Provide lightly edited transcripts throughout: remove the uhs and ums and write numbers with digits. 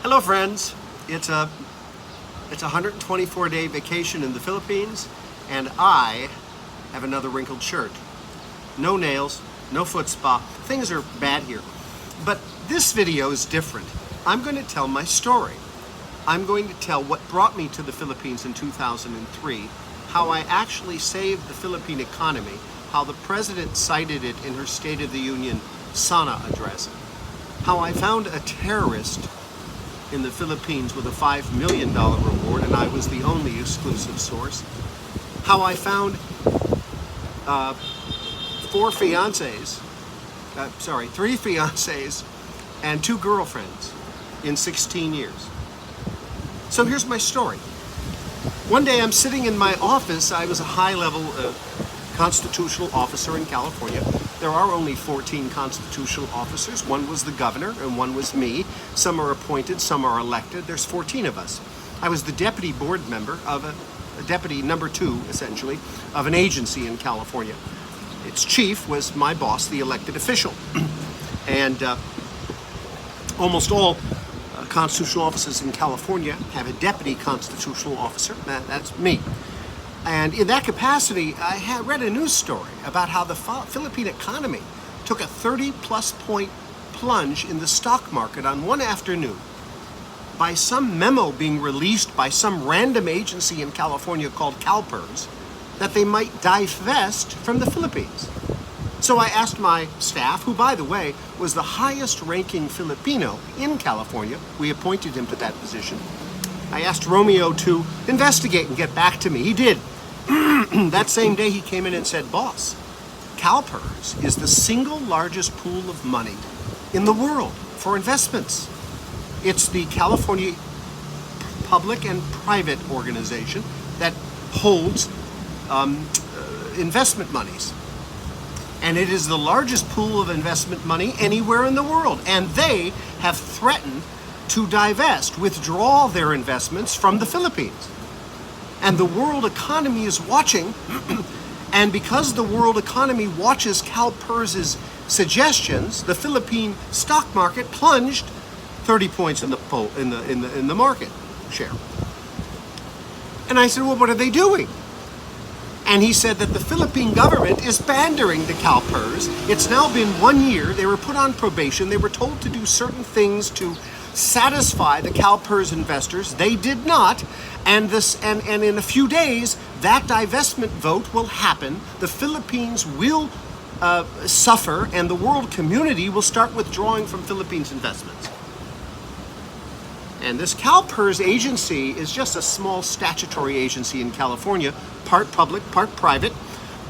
Hello friends, it's a 124-day vacation in the Philippines, and I have another wrinkled shirt. No nails, no foot spa, things are bad here. But this video is different. I'm going to tell my story. I'm going to tell what brought me to the Philippines in 2003, how I actually saved the Philippine economy, how the President cited it in her State of the Union Sana address, how I found a terrorist in the Philippines with a $5 million reward, and I was the only exclusive source. How I found three fiancés and 2 girlfriends in 16 years. So here's my story. One day I'm sitting in my office. I was a high-level constitutional officer in California. There are only 14 constitutional officers. One was the governor and one was me. Some are appointed, some are elected. There's 14 of us. I was the deputy board member of a deputy number 2, essentially, of an agency in California. Its chief was my boss, the elected official. And almost all constitutional offices in California have a deputy constitutional officer. That's me. And in that capacity, I had read a news story about how the Philippine economy took a 30-plus point plunge in the stock market on one afternoon by some memo being released by some random agency in California called CalPERS that they might divest from the Philippines. So I asked my staff, who, by the way, was the highest-ranking Filipino in California. We appointed him to that position. I asked Romeo to investigate and get back to me. He did. That same day he came in and said, "Boss, CalPERS is the single largest pool of money in the world for investments. It's the California public and private organization that holds investment monies. And it is the largest pool of investment money anywhere in the world. And they have threatened to withdraw their investments from the Philippines. And the world economy is watching, and because the world economy watches CalPERS's suggestions, the Philippine stock market plunged 30 points in the market share." And I said, "Well, what are they doing?" And he said that the Philippine government is pandering to CalPERS. It's now been 1 year. They were put on probation. They were told to do certain things to satisfy the CalPERS investors. They did not. And in a few days, that divestment vote will happen. The Philippines will suffer, and the world community will start withdrawing from Philippines investments. And this CalPERS agency is just a small statutory agency in California, part public, part private,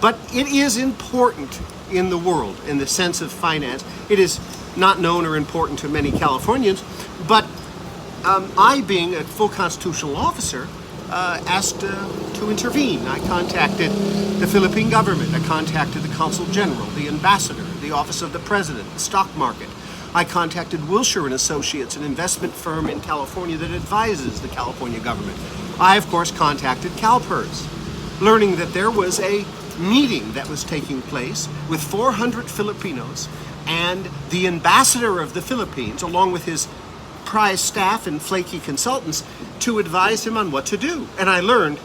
but it is important in the world in the sense of finance. It is not known or important to many Californians, but I, being a full constitutional officer, asked to intervene. I contacted the Philippine government. I contacted the Consul General, the Ambassador, the Office of the President, the stock market. I contacted Wilshire & Associates, an investment firm in California that advises the California government. I, of course, contacted CalPERS, learning that there was a meeting that was taking place with 400 Filipinos and the ambassador of the Philippines, along with his prize staff and flaky consultants, to advise him on what to do. And I learned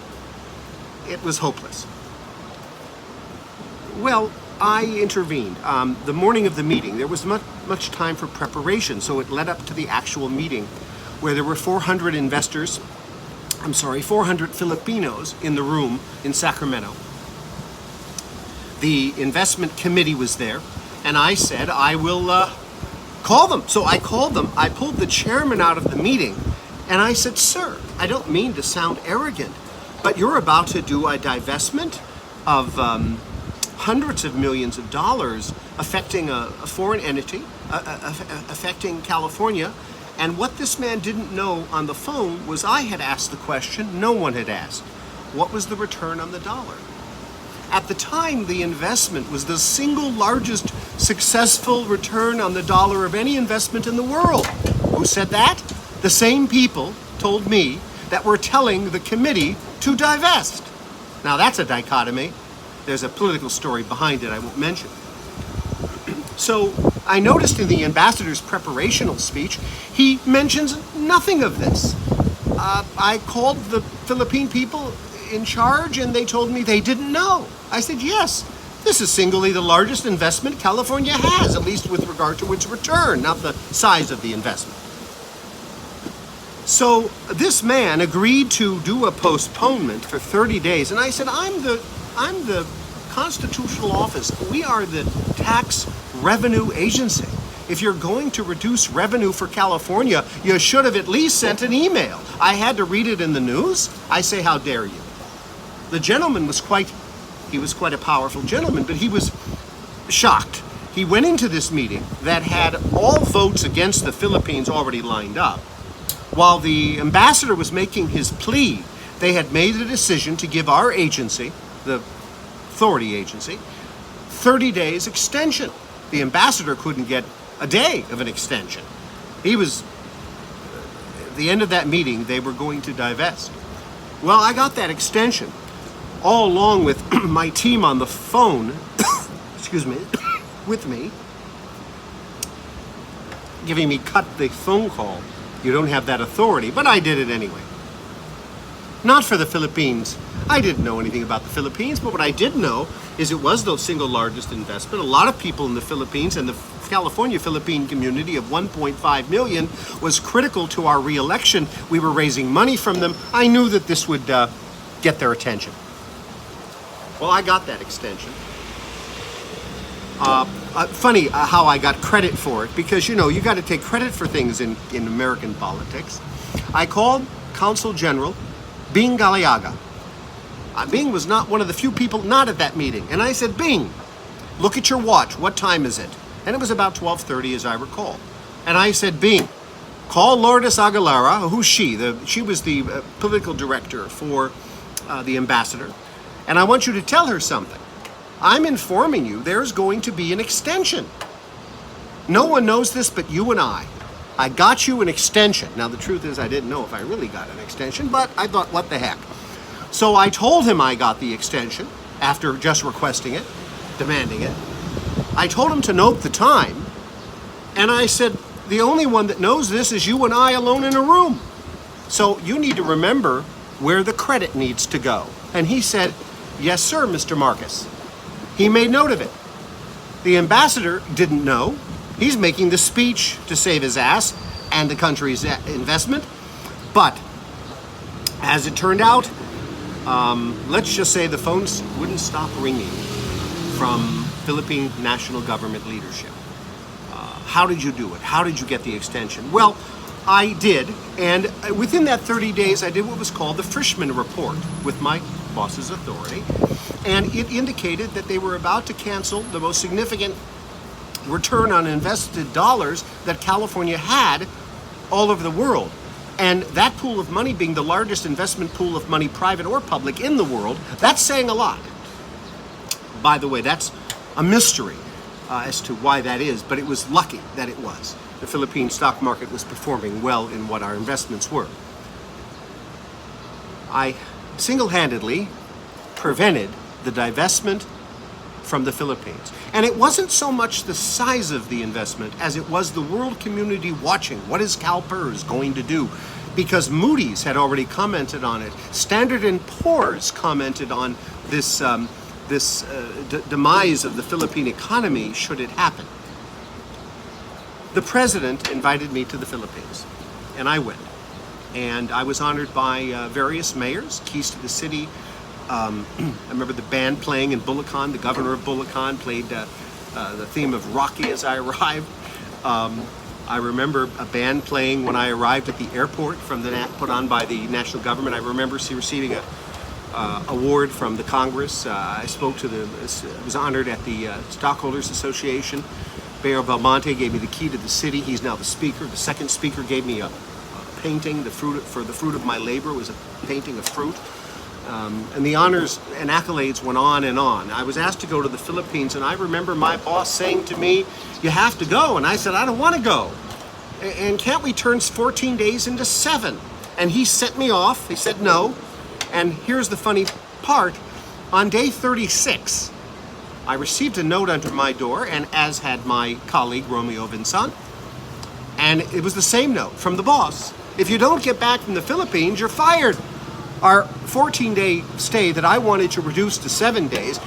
it was hopeless. Well, I intervened. The morning of the meeting, there was much time for preparation, so it led up to the actual meeting where there were 400 Filipinos in the room in Sacramento. The investment committee was there, and I said, I will call them. So I called them. I pulled the chairman out of the meeting, and I said, "Sir, I don't mean to sound arrogant, but you're about to do a divestment of hundreds of millions of dollars affecting a foreign entity, affecting California." And what this man didn't know on the phone was I had asked the question no one had asked. What was the return on the dollar? At the time, the investment was the single largest successful return on the dollar of any investment in the world. Who said that? The same people told me that were telling the committee to divest. Now that's a dichotomy. There's a political story behind it I won't mention. So I noticed in the ambassador's preparational speech, he mentions nothing of this. I called the Philippine people in charge and they told me they didn't know. I said, yes, this is singly the largest investment California has, at least with regard to its return, not the size of the investment. So this man agreed to do a postponement for 30 days. And I said, I'm the constitutional office. We are the tax revenue agency. If you're going to reduce revenue for California, you should have at least sent an email. I had to read it in the news. I say, how dare you? The gentleman was quite a powerful gentleman, but he was shocked. He went into this meeting that had all votes against the Philippines already lined up. While the ambassador was making his plea, they had made a decision to give our agency, the authority agency, 30 days extension. The ambassador couldn't get a day of an extension. He was, at the end of that meeting, they were going to divest. Well, I got that extension, all along with my team on the phone, excuse me, with me, giving me cut the phone call. You don't have that authority, but I did it anyway. Not for the Philippines. I didn't know anything about the Philippines, but what I did know is it was the single largest investment. A lot of people in the Philippines and the California Philippine community of 1.5 million was critical to our re-election. We were raising money from them. I knew that this would get their attention. Well, I got that extension. Funny how I got credit for it, because you got to take credit for things in American politics. I called Consul General Bing Galiaga. Bing was not one of the few people not at that meeting. And I said, Bing, look at your watch. What time is it? And it was about 12:30 as I recall. And I said, Bing, call Lourdes Aguilera. Who's she? She was the political director for the ambassador. And I want you to tell her something. I'm informing you there's going to be an extension. No one knows this but you and I. I got you an extension. Now, the truth is I didn't know if I really got an extension, but I thought, what the heck? So I told him I got the extension after just requesting it, demanding it. I told him to note the time, and I said, the only one that knows this is you and I alone in a room. So you need to remember where the credit needs to go. And he said, yes, sir, Mr. Marcus. He made note of it. The ambassador didn't know. He's making the speech to save his ass and the country's investment. But as it turned out, let's just say the phones wouldn't stop ringing from Philippine national government leadership. How did you do it? How did you get the extension? Well, I did. And within that 30 days, I did what was called the Frischman Report with my boss's authority. And it indicated that they were about to cancel the most significant return on invested dollars that California had all over the world. And that pool of money being the largest investment pool of money, private or public, in the world, that's saying a lot. By the way, that's a mystery as to why that is, but it was lucky that it was. The Philippine stock market was performing well in what our investments were. I single-handedly prevented the divestment from the Philippines. And it wasn't so much the size of the investment as it was the world community watching. What is CalPERS going to do? Because Moody's had already commented on it. Standard & Poor's commented on this, demise of the Philippine economy should it happen. The president invited me to the Philippines, and I went. And I was honored by various mayors, keys to the city. I remember the band playing in Bulacan. The governor of Bulacan played the theme of Rocky as I arrived. I remember a band playing when I arrived at the airport put on by the national government. I remember receiving a award from the Congress. I was honored at the Stockholders Association. Mayor Belmonte gave me the key to the city. He's now the speaker. The second speaker gave me a painting. The fruit of my labor was a painting of fruit. And the honors and accolades went on and on. I was asked to go to the Philippines, and I remember my boss saying to me, you have to go. And I said, I don't want to go. And can't we turn 14 days into 7? And he sent me off. He said no. And here's the funny part. On day 36, I received a note under my door, and as had my colleague Romeo Vincent, and it was the same note from the boss. If you don't get back from the Philippines, you're fired. Our 14-day stay that I wanted to reduce to 7 days,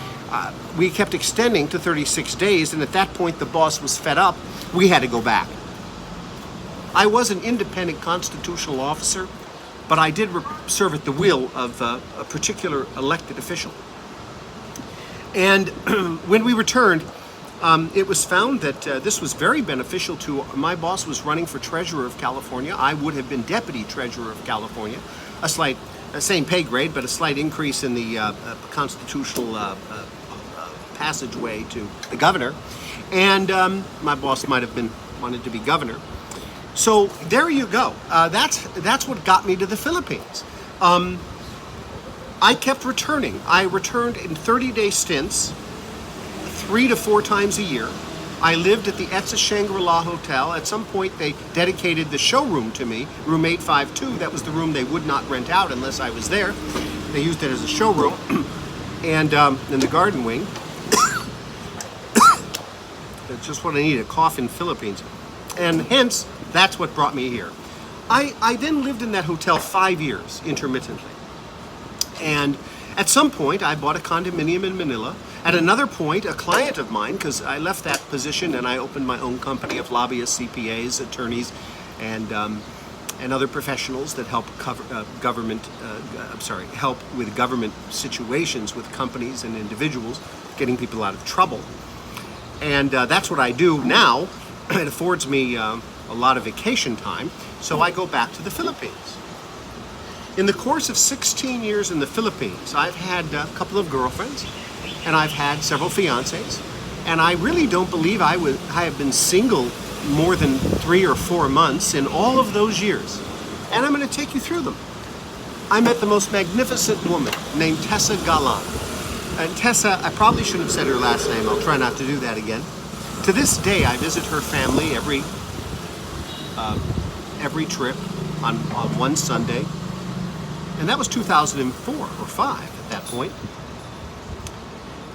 we kept extending to 36 days, and at that point the boss was fed up. We had to go back. I was an independent constitutional officer, but I did serve at the will of a particular elected official. And when we returned, it was found that this was very beneficial to my boss. Was running for treasurer of California. I would have been deputy treasurer of California, same pay grade, but a slight increase in the constitutional passageway to the governor. And my boss might have wanted to be governor. So there you go. That's what got me to the Philippines. I kept returning. I returned in 30-day stints, 3 to 4 times a year. I lived at the Tessa Shangri-La Hotel. At some point, they dedicated the showroom to me, room 852. That was the room they would not rent out unless I was there. They used it as a showroom. And in the garden wing, that's just what I need, a cough in Philippines. And hence, that's what brought me here. I then lived in that hotel 5 years, intermittently. And at some point, I bought a condominium in Manila. At another point, a client of mine, because I left that position and I opened my own company of lobbyists, CPAs, attorneys, and other professionals that help help with government situations with companies and individuals, getting people out of trouble. And that's what I do now. It affords me a lot of vacation time, so I go back to the Philippines. In the course of 16 years in the Philippines, I've had a couple of girlfriends, and I've had several fiancés, and I really don't believe I have been single more than 3 or 4 months in all of those years. And I'm going to take you through them. I met the most magnificent woman named Tessa Galan. And Tessa, I probably should have said her last name. I'll try not to do that again. To this day, I visit her family every trip on one Sunday. And that was 2004 or 5 at that point.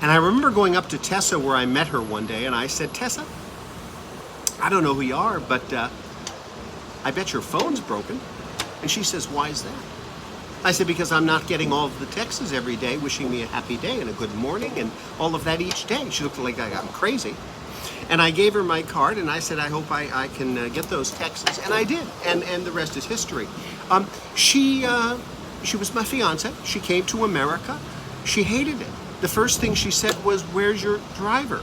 And I remember going up to Tessa where I met her one day, and I said, Tessa, I don't know who you are, but I bet your phone's broken. And she says, why is that? I said, because I'm not getting all of the texts every day wishing me a happy day and a good morning and all of that each day. She looked like I'm crazy. And I gave her my card, and I said, I hope I can get those texts. And I did, and the rest is history. She was my fiance. She came to America. She hated it. The first thing she said was, where's your driver?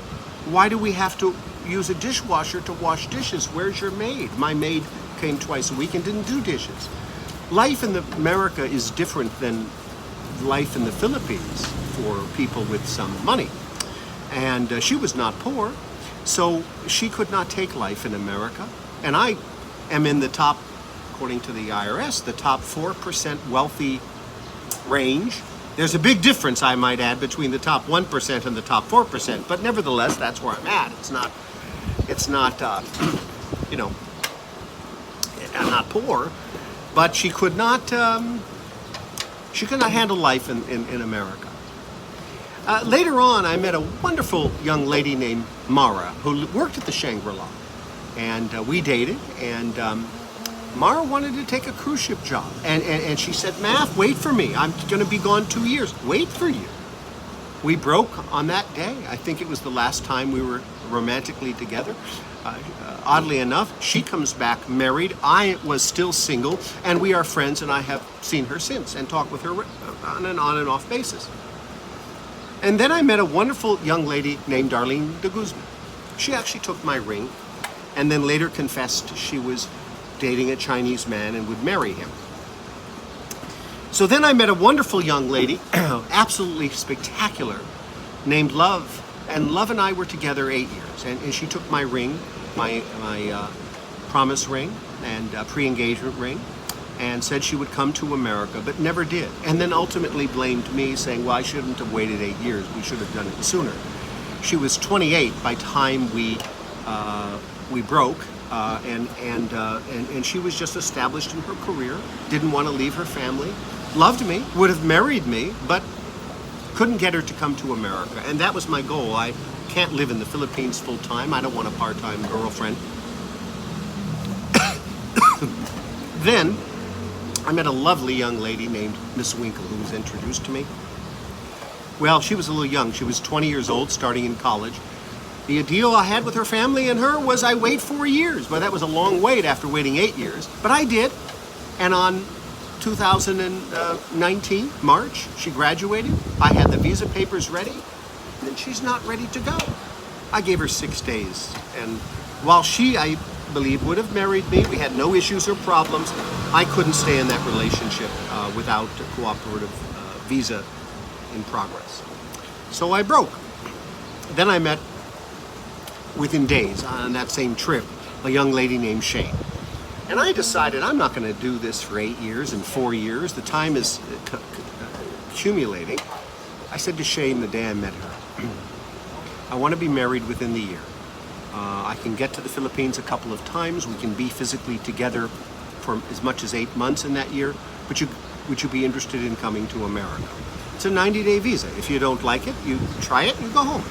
Why do we have to use a dishwasher to wash dishes? Where's your maid? My maid came twice a week and didn't do dishes. Life in America is different than life in the Philippines for people with some money. And she was not poor, so she could not take life in America. And I am in the top, according to the IRS, the top 4% wealthy range. There's a big difference, I might add, between the top 1% and the top 4%, but nevertheless, that's where I'm at. It's not, I'm not poor, but she could not handle life in America. Later on, I met a wonderful young lady named Mara who worked at the Shangri-La, and we dated, and Mara wanted to take a cruise ship job, and she said, Math, wait for me. I'm going to be gone 2 years. Wait for you. We broke on that day. I think it was the last time we were romantically together. Oddly enough, she comes back married. I was still single, and we are friends, and I have seen her since and talked with her on and off basis. And then I met a wonderful young lady named Darlene de Guzman. She actually took my ring, and then later confessed she was dating a Chinese man and would marry him. So then I met a wonderful young lady, absolutely spectacular, named Love. And Love and I were together 8 years. And she took my ring, my promise ring and pre-engagement ring, and said she would come to America, but never did. And then ultimately blamed me, saying, well, I shouldn't have waited 8 years. We should have done it sooner. She was 28 by time we broke. And she was just established in her career, didn't want to leave her family, loved me, would have married me, but Couldn't get her to come to America, and that was my goal. I can't live in the Philippines full time. I don't want a part-time girlfriend. Then I met a lovely young lady named Miss Winkle, who was introduced to me. Well, she was a little young. She was 20 years old, starting in college. The deal I had with her family and her was I wait 4 years. But that was a long wait after waiting 8 years. But I did. And on 2019, March, she graduated. I had the visa papers ready. And she's not ready to go. I gave her 6 days. And while she, I believe, would have married me, we had no issues or problems, I couldn't stay in that relationship without a cooperative visa in progress. So I broke. Then I met, within days, on that same trip, a young lady named Shane. And I decided I'm not going to do this for 8 years and 4 years. The time is accumulating. I said to Shane the day I met her, I want to be married within the year. I can get to the Philippines a couple of times. We can be physically together for as much as 8 months in that year. But would you be interested in coming to America? It's a 90-day visa. If you don't like it, you try it and go home.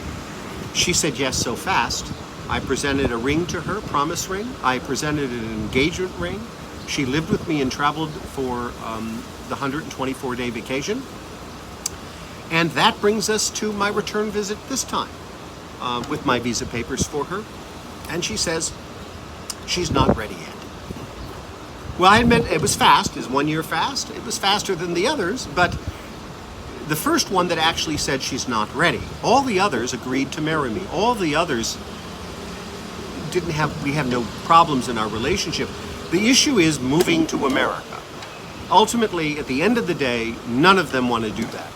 She said yes so fast. I presented a ring to her, promise ring. I presented an engagement ring. She lived with me and traveled for the 124-day vacation. And that brings us to my return visit this time with my visa papers for her. And she says she's not ready yet. Well, I admit it was fast. Is 1 year fast? It was faster than the others, but the first one that actually said she's not ready. All the others agreed to marry me. All the others we have no problems in our relationship. The issue is moving to America. Ultimately, at the end of the day, none of them want to do that.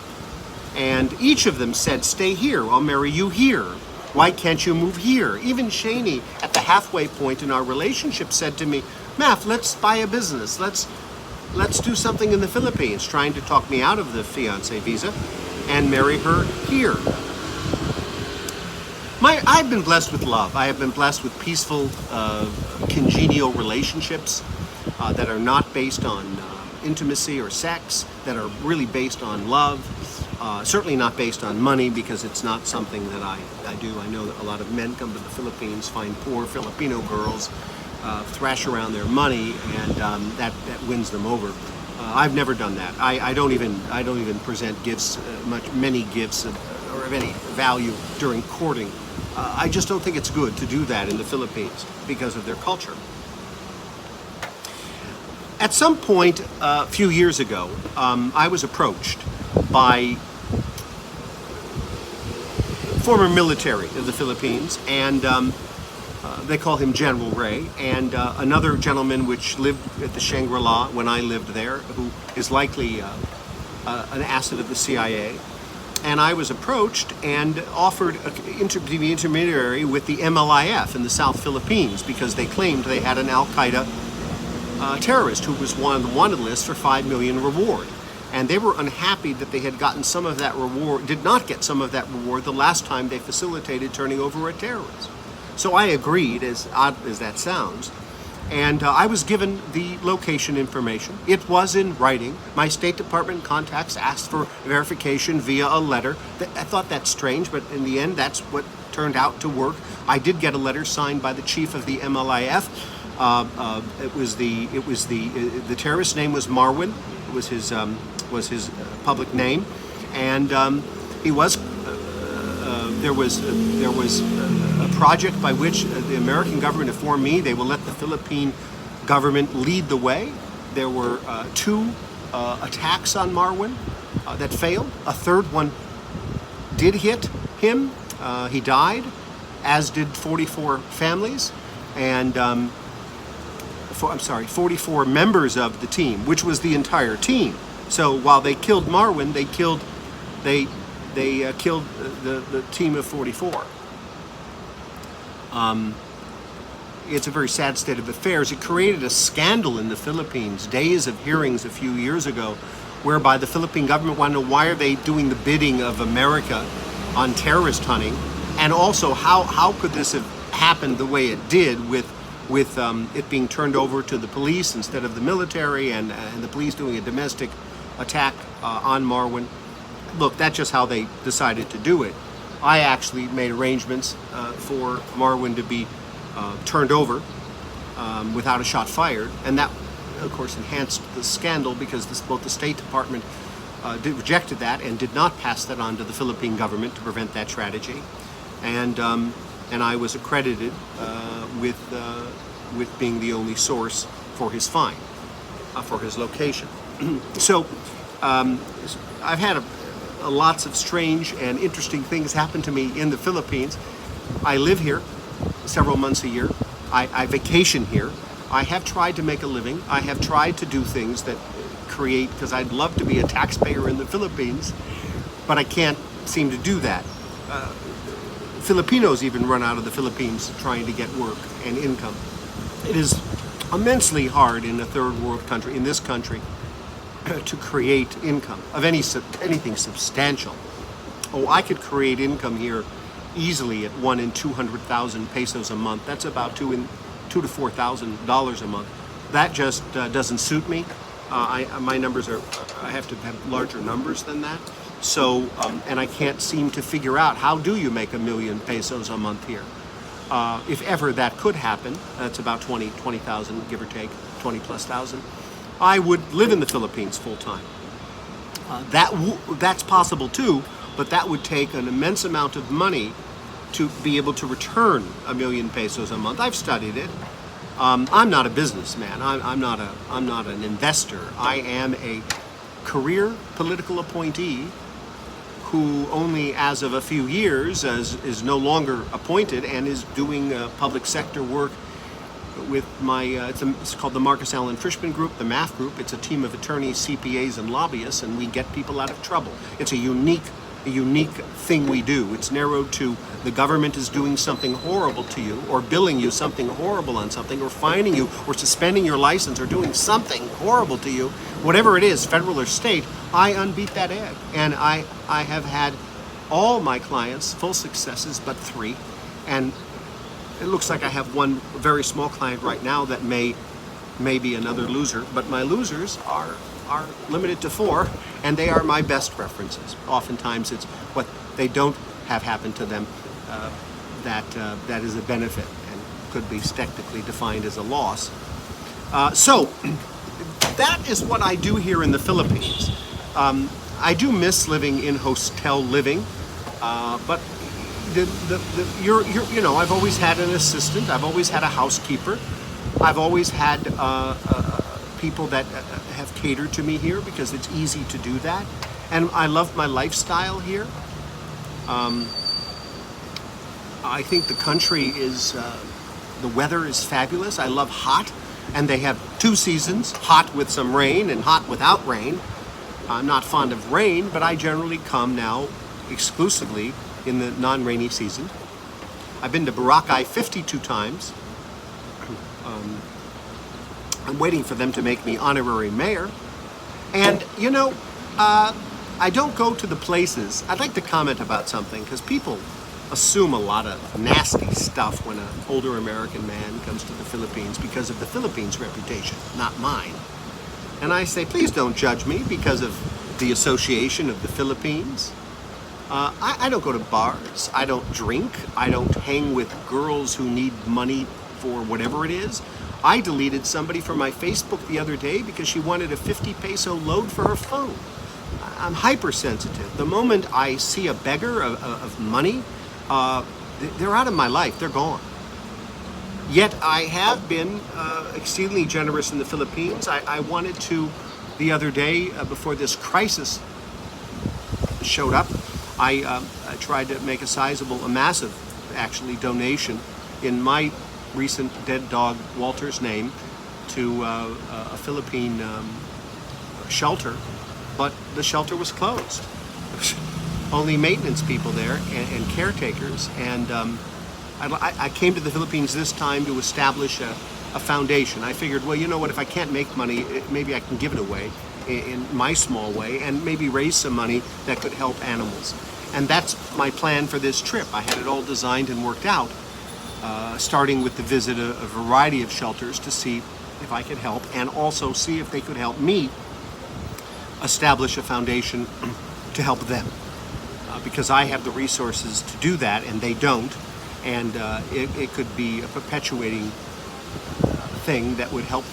And each of them said, stay here, I'll marry you here. Why can't you move here? Even Shaney, at the halfway point in our relationship, said to me, Maff, let's buy a business. Let's do something in the Philippines, trying to talk me out of the fiancé visa and marry her here. I've been blessed with love. I have been blessed with peaceful, congenial relationships that are not based on intimacy or sex, that are really based on love. Certainly not based on money, because it's not something that I do. I know that a lot of men come to the Philippines, find poor Filipino girls, thrash around their money, and that wins them over. I've never done that. I don't even present gifts, many gifts or of any value during courting. I just don't think it's good to do that in the Philippines because of their culture. At some point a few years ago, I was approached by former military of the Philippines, and they call him General Ray, and another gentleman which lived at the Shangri-La when I lived there, who is likely an asset of the CIA. And I was approached and offered to be intermediary with the MLIF in the South Philippines, because they claimed they had an Al-Qaeda terrorist who was on the wanted list for $5 million reward. And they were unhappy that they had gotten some of that reward, did not get some of that reward the last time they facilitated turning over a terrorist. So I agreed, as odd as that sounds, and I was given the location information. It was in writing. My State Department contacts asked for verification via a letter. I thought that's strange, but in the end, that's what turned out to work. I did get a letter signed by the chief of the MLIF. The terrorist's name was Marwan. It was his public name, and there was a project by which the American government informed me they will let the Philippine government lead the way. There were 2 attacks on Marwan that failed. A third one did hit him. He died, as did 44 families, and 44 members of the team, which was the entire team. So while they killed Marwan, they killed the team of 44. It's a very sad state of affairs. It created a scandal in the Philippines, days of hearings a few years ago, whereby the Philippine government wanted to know, why are they doing the bidding of America on terrorist hunting? And also, how could this have happened the way it did with it being turned over to the police instead of the military, and the police doing a domestic attack on Marwan? look, that's just how they decided to do it. I actually made arrangements for Marwan to be turned over without a shot fired, and that, of course, enhanced the scandal because both the State Department rejected that and did not pass that on to the Philippine government to prevent that tragedy, and I was accredited with being the only source for his fine, for his location. So I've had lots of strange and interesting things happen to me in the Philippines. I live here several months a year. I vacation here. I have tried to make a living. I have tried to do things that create, because I'd love to be a taxpayer in the Philippines, but I can't seem to do that. Filipinos even run out of the Philippines trying to get work and income. It is immensely hard in a third world country, in this country, to create income of anything substantial. Oh, I could create income here easily at 1 in 200,000 pesos a month. That's about $2,000 to $4,000 a month. That just doesn't suit me. My numbers are, I have to have larger numbers than that. So, and I can't seem to figure out, how do you make 1 million pesos a month here? If ever that could happen, that's about 20,000, give or take, 20 plus thousand. I would live in the Philippines full time. That's possible too, but that would take an immense amount of money to be able to return 1 million pesos a month. I've studied it. I'm not a businessman. I'm not an investor. I am a career political appointee who only as of a few years is no longer appointed and is doing public sector work with my, it's called the Marcus Allen Frischman Group, the MAF Group. It's a team of attorneys, CPAs, and lobbyists, and we get people out of trouble. It's a unique thing we do. It's narrowed to the government is doing something horrible to you, or billing you something horrible on something, or fining you, or suspending your license, or doing something horrible to you, whatever it is, federal or state. I unbeat that egg, and I have had all my clients full successes but 3, and it looks like I have one very small client right now that may be another loser, but my losers are limited to 4, and they are my best references. Oftentimes it's what they don't have happen to them that is a benefit and could be technically defined as a loss. So that is what I do here in the Philippines. I do miss living in hostel living, but you know, I've always had an assistant. I've always had a housekeeper. I've always had people that have catered to me here because it's easy to do that. And I love my lifestyle here. I think the country is, the weather is fabulous. I love hot, and they have 2 seasons, hot with some rain and hot without rain. I'm not fond of rain, but I generally come now exclusively in the non-rainy season. I've been to Boracay 52 times. I'm waiting for them to make me honorary mayor. And, you know, I don't go to the places. I'd like to comment about something, because people assume a lot of nasty stuff when an older American man comes to the Philippines because of the Philippines' reputation, not mine. And I say, please don't judge me because of the association of the Philippines. I don't go to bars. I don't drink. I don't hang with girls who need money for whatever it is. I deleted somebody from my Facebook the other day because she wanted a 50 peso load for her phone. I'm hypersensitive. The moment I see a beggar of money, they're out of my life. They're gone. Yet I have been exceedingly generous in the Philippines. I wanted to, the other day, before this crisis showed up, I tried to make a massive, actually, donation in my recent dead dog Walter's name to a Philippine shelter, but the shelter was closed. Only maintenance people there and caretakers, and I came to the Philippines this time to establish a foundation. I figured, well, you know what, if I can't make money, maybe I can give it away in my small way and maybe raise some money that could help animals. And that's my plan for this trip. I had it all designed and worked out, starting with the visit of a variety of shelters to see if I could help, and also see if they could help me establish a foundation to help them. Because I have the resources to do that and they don't. And it could be a perpetuating thing that would help.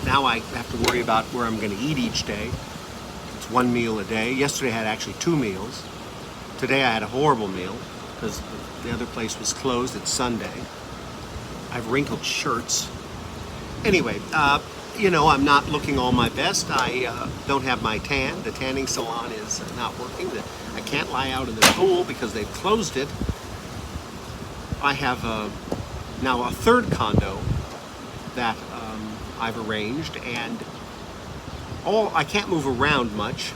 Now I have to worry about where I'm going to eat each day. It's one meal a day. Yesterday I had actually 2 meals. Today I had a horrible meal because the other place was closed. It's Sunday. I have wrinkled shirts. Anyway, I'm not looking all my best. I don't have my tan. The tanning salon is not working. I can't lie out in the pool because they've closed it. I have now a third condo that I've arranged, and I can't move around much.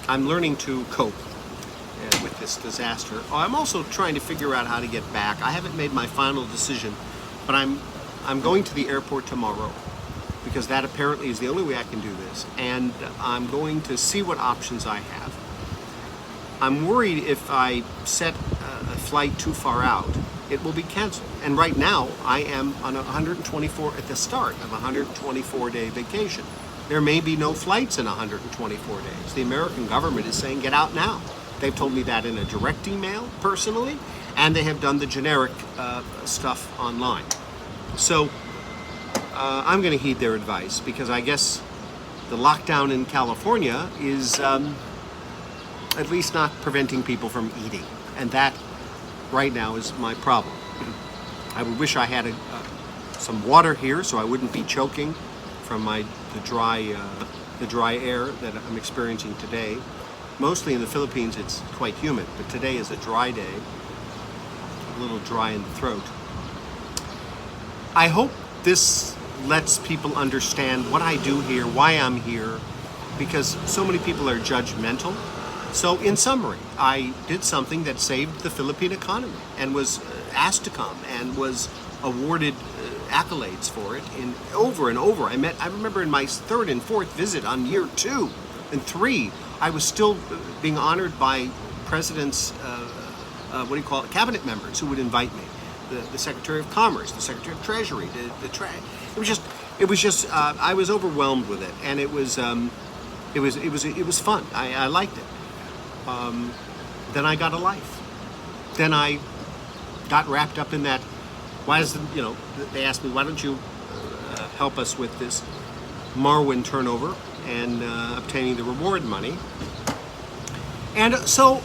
I'm learning to cope with this disaster. I'm also trying to figure out how to get back. I haven't made my final decision, but I'm going to the airport tomorrow because that apparently is the only way I can do this, and I'm going to see what options I have. I'm worried if I set a flight too far out, it will be canceled. And right now, I am on at the start of a 124-day vacation. There may be no flights in 124 days. The American government is saying, get out now. They've told me that in a direct email, personally, and they have done the generic stuff online. So I'm going to heed their advice because I guess the lockdown in California is at least not preventing people from eating. And that right now is my problem. I would wish I had some water here so I wouldn't be choking from the dry air that I'm experiencing today. Mostly in the Philippines it's quite humid, but today is a dry day, a little dry in the throat. I hope this lets people understand what I do here, why I'm here, because so many people are judgmental. So in summary, I did something that saved the Philippine economy and was asked to come and was awarded accolades for it over and over. I remember in my 3rd and 4th visit on year 2 and 3, I was still being honored by presidents, cabinet members who would invite me. The Secretary of Commerce, the Secretary of Treasury, it was just I was overwhelmed with it, and it was fun. I liked it. Then I got a life. Then I got wrapped up in that. They asked me, why don't you help us with this Marwan turnover and obtaining the reward money? And so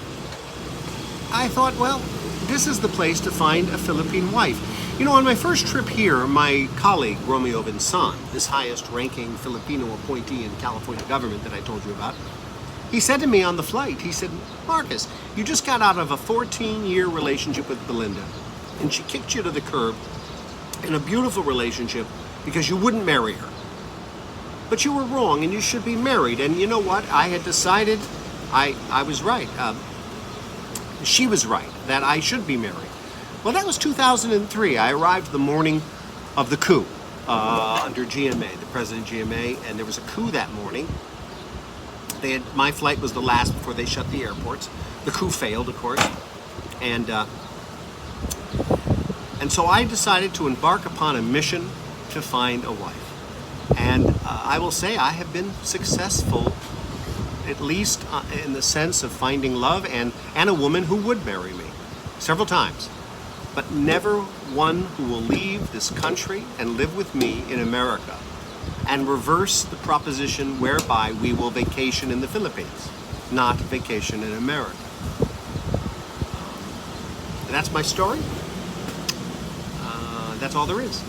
I thought, well, this is the place to find a Philippine wife. On my first trip here, my colleague, Romeo Vinson, this highest-ranking Filipino appointee in California government that I told you about, he said to me on the flight, he said, Marcus, you just got out of a 14-year relationship with Belinda, and she kicked you to the curb in a beautiful relationship because you wouldn't marry her. But you were wrong, and you should be married. And you know what? I had decided I was right. She was right, that I should be married. Well, that was 2003. I arrived the morning of the coup under GMA, the President GMA, and there was a coup that morning. My flight was the last before they shut the airports. The coup failed, of course. And so I decided to embark upon a mission to find a wife. And I will say I have been successful, at least in the sense of finding love and a woman who would marry me several times. But never one who will leave this country and live with me in America and reverse the proposition whereby we will vacation in the Philippines, not vacation in America. That's my story. That's all there is.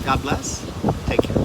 God bless. Take care.